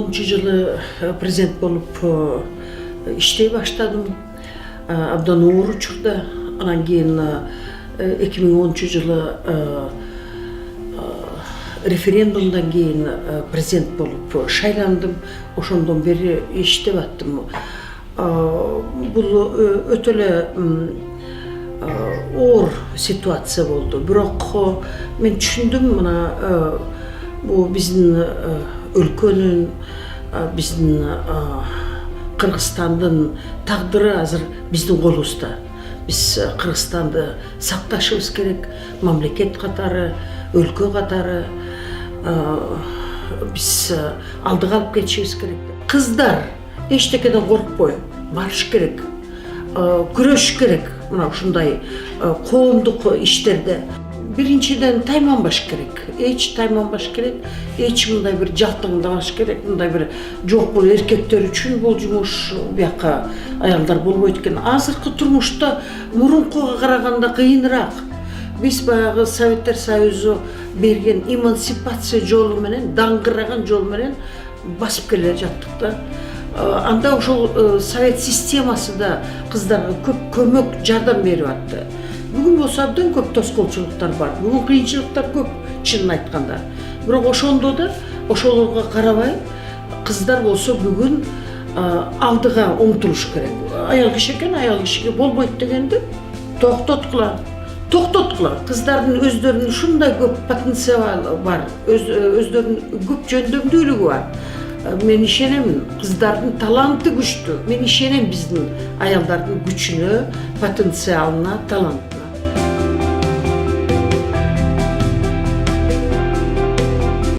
2010 президент болуп иштей баштадым. Абдан оор учурда. Анан кийин 2010 референдумдан кийин президент болуп шайландым. Ошондон бери иштеп аттым. Бул өтө эле оор ситуация болду. Бирок мен түшүндүм, мына бул биздин өлкөнүн, биздин Кыргызстандын тагдыры азыр биздин колубузда. Биз Кыргызстанды сакташыбыз керек, мамлекет катары, өлкө катары биз алдыга алып кетишибиз керек. Кыздар эчтекеден коркпой барыш керек, күрөшүш керек. Мына ушундай коомдук иштерде биринчиден тайманбаш керек, эч тайманбаш керек, эч мындай бир жалтаңдабаш керек. Мындай бир жок, бул эркектер үчүн бул жумуш, бияка аялдар болбойт экен. Азыркы турмушта мурункуга караганда кыйыныраак. Биз баягы Советтер Союзу берген эмансипация жолу менен, даңгыраган жол менен басып келе жаттык да. Анда ошол совет системасы да кыздарга көп көмөк, жардам берип атты. Бүгүн болсо абдан көп тоскоолчулуктар бар. Бүгүн кыйынчылыктар көп, чынын айтканда. Бирок ошондо да ошолорго карабай кыздар болсо бүгүн алдыга умтулуш керек. Аял киши экен, аял кишиге болбойт дегенди токтоткула. Кыздардын өздөрүнүн ушундай көп потенциалы бар, өздөрүнүн көп жөндөмдүүлүгү бар. Мен ишенемин, кыздардын таланты күчтүү. Мен ишенем биздин аялдардын күчүнө, потенциалына, талантына.